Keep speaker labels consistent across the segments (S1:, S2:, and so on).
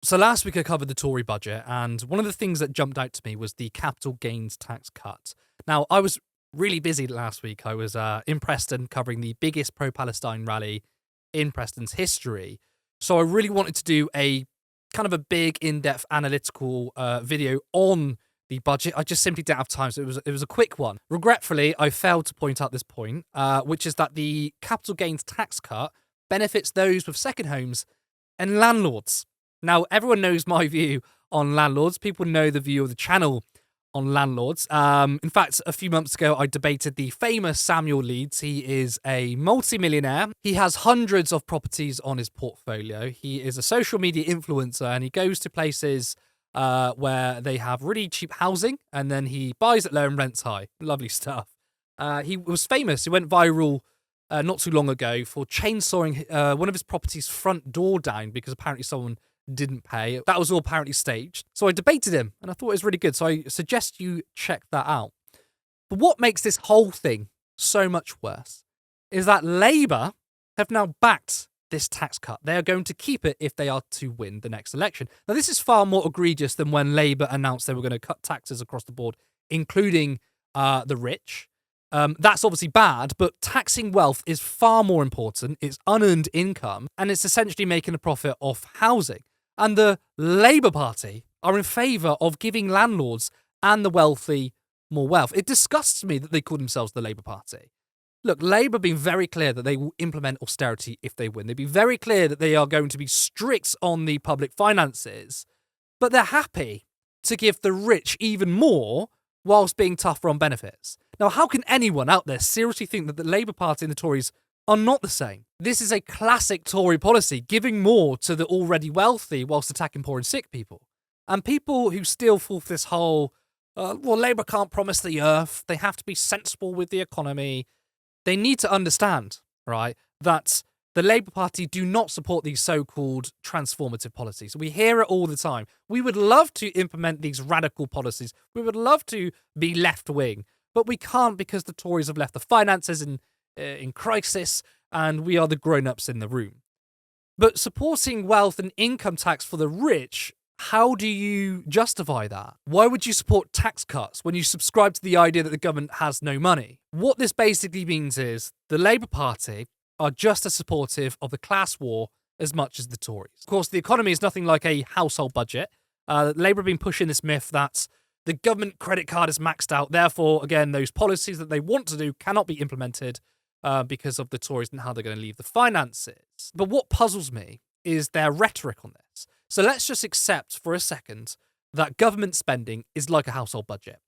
S1: So last week I covered the Tory budget, and one of the things that jumped out to me was the capital gains tax cut. Now, I was really busy last week. I was in Preston covering the biggest pro-Palestine rally in Preston's history. So I really wanted to do a kind of a big, in-depth analytical video on the budget. I just simply didn't have time, so it was a quick one. Regretfully, I failed to point out this point, which is that the capital gains tax cut benefits those with second homes and landlords. Now, everyone knows my view on landlords. People know the view of the channel on landlords. In fact, a few months ago, I debated the famous Samuel Leeds. He is a multimillionaire. He has hundreds of properties on his portfolio. He is a social media influencer, and he goes to places where they have really cheap housing, and then he buys it low and rents high. Lovely stuff. He was famous. He went viral not too long ago for chainsawing one of his property's front door down because apparently someone didn't pay. That was all apparently staged. So I debated him and I thought it was really good. So I suggest you check that out. But what makes this whole thing so much worse is that Labour have now backed this tax cut. They are going to keep it if they are to win the next election. Now, this is far more egregious than when Labour announced they were going to cut taxes across the board, including the rich. That's obviously bad, but taxing wealth is far more important. It's unearned income, and it's essentially making a profit off housing. And the Labour Party are in favour of giving landlords and the wealthy more wealth. It disgusts me that they call themselves the Labour Party. Look, Labour have been very clear that they will implement austerity if they win. They've been very clear that they are going to be strict on the public finances, but they're happy to give the rich even more whilst being tougher on benefits. Now, how can anyone out there seriously think that the Labour Party and the Tories are not the same? This is a classic Tory policy, giving more to the already wealthy whilst attacking poor and sick people. And people who still fall for this whole, Labour can't promise the earth, they have to be sensible with the economy, they need to understand, right, that the Labour Party do not support these so-called transformative policies. We hear it all the time. We would love to implement these radical policies. We would love to be left-wing, but we can't because the Tories have left the finances in crisis, and we are the grown-ups in the room. But supporting wealth and income tax for the rich, how do you justify that? Why would you support tax cuts when you subscribe to the idea that the government has no money? What this basically means is the Labour Party are just as supportive of the class war as much as the Tories. Of course, the economy is nothing like a household budget. Labour have been pushing this myth that the government credit card is maxed out. Therefore, again, those policies that they want to do cannot be implemented because of the Tories and how they're going to leave the finances. But what puzzles me is their rhetoric on this. So let's just accept for a second that government spending is like a household budget.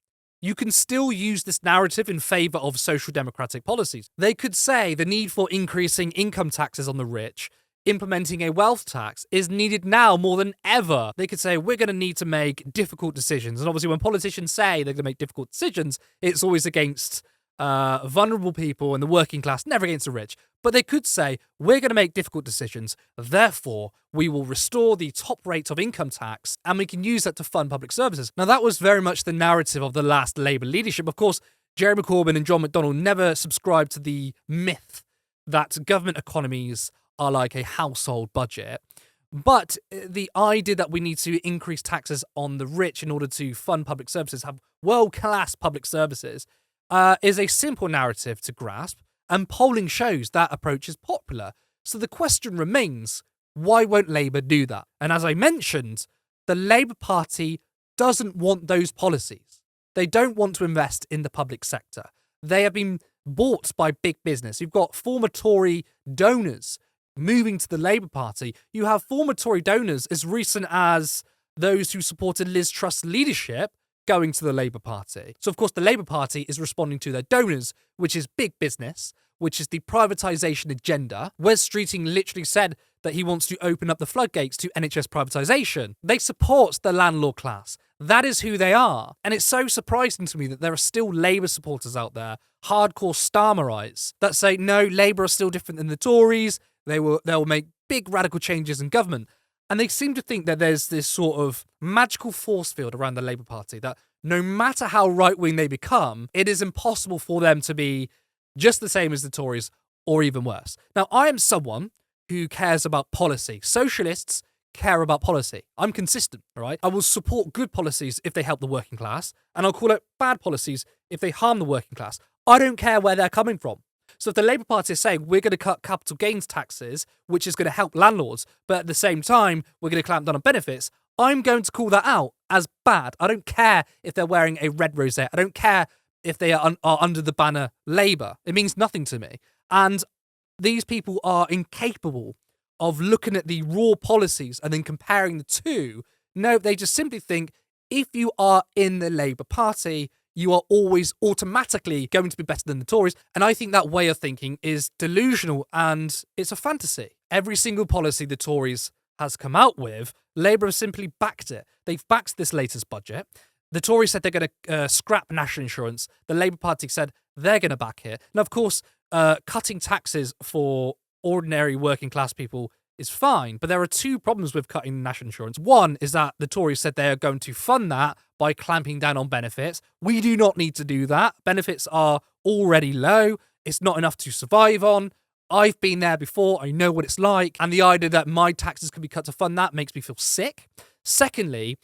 S1: You can still use this narrative in favour of social democratic policies. They could say the need for increasing income taxes on the rich, implementing a wealth tax, is needed now more than ever. They could say we're going to need to make difficult decisions. And obviously when politicians say they're going to make difficult decisions, it's always against vulnerable people and the working class, never against the rich. But they could say, we're going to make difficult decisions, therefore we will restore the top rate of income tax and we can use that to fund public services. Now, that was very much the narrative of the last Labour leadership. Of course, Jeremy Corbyn and John McDonnell never subscribed to the myth that government economies are like a household budget. But the idea that we need to increase taxes on the rich in order to fund public services, have world-class public services, is a simple narrative to grasp, and polling shows that approach is popular. So the question remains, why won't Labour do that? And as I mentioned, the Labour Party doesn't want those policies. They don't want to invest in the public sector. They have been bought by big business. You've got former Tory donors moving to the Labour Party. You have former Tory donors as recent as those who supported Liz Truss's leadership going to the Labour Party. So, of course, the Labour Party is responding to their donors, which is big business, which is the privatisation agenda. Wes Streeting literally said that he wants to open up the floodgates to NHS privatisation. They support the landlord class. That is who they are. And it's so surprising to me that there are still Labour supporters out there, hardcore Starmerites, that say, no, Labour are still different than the Tories. They'll make big radical changes in government. And they seem to think that there's this sort of magical force field around the Labour Party that no matter how right-wing they become, it is impossible for them to be just the same as the Tories or even worse. Now, I am someone who cares about policy. Socialists care about policy. I'm consistent, all right? I will support good policies if they help the working class, and I'll call out bad policies if they harm the working class. I don't care where they're coming from. So if the Labour Party is saying we're going to cut capital gains taxes, which is going to help landlords, but at the same time we're going to clamp down on benefits, I'm going to call that out as bad. I don't care if they're wearing a red rosette. I don't care if they are under the banner Labour. It means nothing to me. And these people are incapable of looking at the raw policies and then comparing the two. No, they just simply think if you are in the Labour Party, you are always automatically going to be better than the Tories. And I think that way of thinking is delusional and it's a fantasy. Every single policy the Tories has come out with, Labour have simply backed it. They've backed this latest budget. The Tories said they're going to scrap national insurance. The Labour Party said they're going to back it. Now, of course, cutting taxes for ordinary working class people is fine, but there are two problems with cutting national insurance. One is that the Tories said they are going to fund that by clamping down on benefits. We do not need to do that. Benefits are already low. It's not enough to survive on. I've been there before. I know what it's like. And the idea that my taxes can be cut to fund that makes me feel sick. Secondly,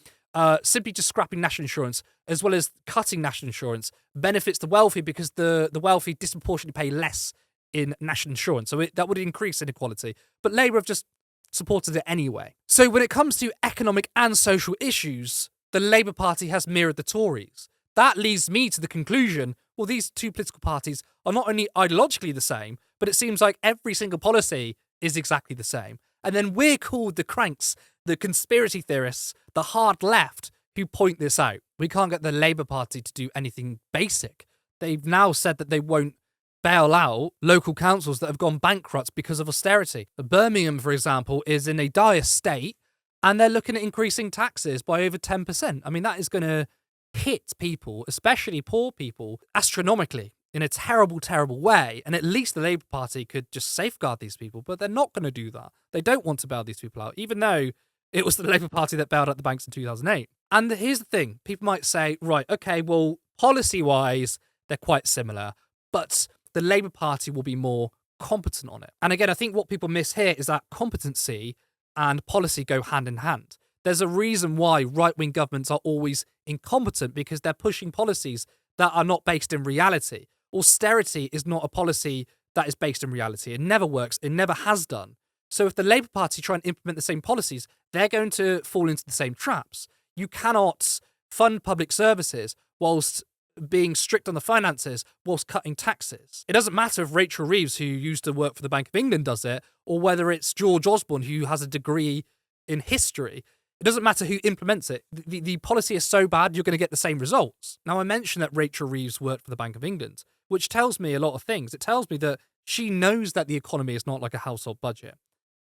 S1: simply just scrapping national insurance, as well as cutting national insurance, benefits the wealthy because the wealthy disproportionately pay less in national insurance. So that would increase inequality. But Labour have just supported it anyway. So when it comes to economic and social issues, the Labour Party has mirrored the Tories. That leads me to the conclusion, well, these two political parties are not only ideologically the same, but it seems like every single policy is exactly the same. And then we're called the cranks, the conspiracy theorists, the hard left who point this out. We can't get the Labour Party to do anything basic. They've now said that they won't bail out local councils that have gone bankrupt because of austerity. Birmingham, for example, is in a dire state and they're looking at increasing taxes by over 10%. I mean, that is going to hit people, especially poor people, astronomically in a terrible, terrible way. And at least the Labour Party could just safeguard these people, but they're not going to do that. They don't want to bail these people out, even though it was the Labour Party that bailed out the banks in 2008. And here's the thing. People might say, right, okay, well, policy-wise, they're quite similar, but the Labour Party will be more competent on it. And again, I think what people miss here is that competency and policy go hand in hand. There's a reason why right-wing governments are always incompetent, because they're pushing policies that are not based in reality. Austerity is not a policy that is based in reality. It never works. It never has done. So if the Labour Party try and implement the same policies, they're going to fall into the same traps. You cannot fund public services whilst being strict on the finances whilst cutting taxes. It doesn't matter if Rachel Reeves, who used to work for the Bank of England, does it, or whether it's George Osborne, who has a degree in history. It doesn't matter who implements it. The policy is so bad, you're going to get the same results. Now, I mentioned that Rachel Reeves worked for the Bank of England, which tells me a lot of things. It tells me that she knows that the economy is not like a household budget.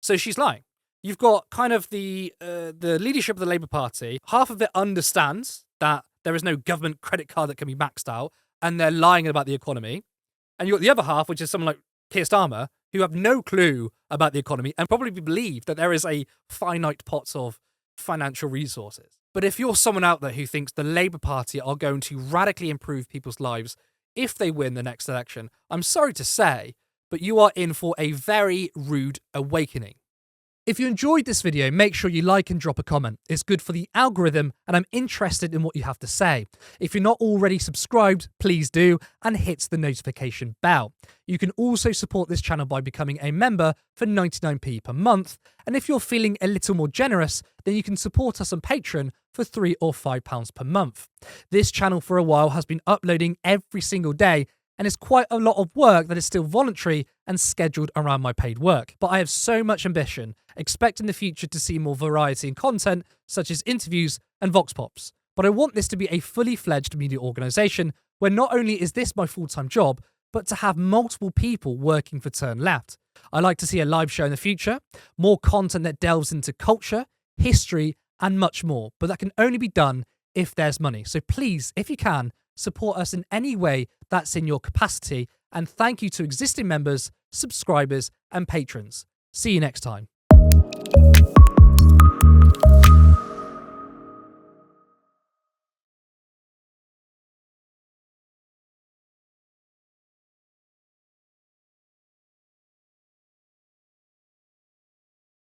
S1: So she's lying. You've got kind of the leadership of the Labour Party. Half of it understands that there is no government credit card that can be maxed out, and they're lying about the economy. And you've got the other half, which is someone like Keir Starmer, who have no clue about the economy and probably believe that there is a finite pot of financial resources. But if you're someone out there who thinks the Labour Party are going to radically improve people's lives if they win the next election, I'm sorry to say, but you are in for a very rude awakening. If you enjoyed this video, make sure you like and drop a comment. It's good for the algorithm and I'm interested in what you have to say. If you're not already subscribed, please do, and hit the notification bell. You can also support this channel by becoming a member for 99p per month. And if you're feeling a little more generous, then you can support us on Patreon for £3 or £5 per month. This channel for a while has been uploading every single day, and it's quite a lot of work that is still voluntary and scheduled around my paid work. But I have so much ambition, expect in the future to see more variety in content, such as interviews and Vox Pops. But I want this to be a fully fledged media organisation where not only is this my full-time job, but to have multiple people working for Turn Left. I like to see a live show in the future, more content that delves into culture, history, and much more. But that can only be done if there's money. So please, if you can, support us in any way that's in your capacity. And thank you to existing members, subscribers, and patrons. See you next time.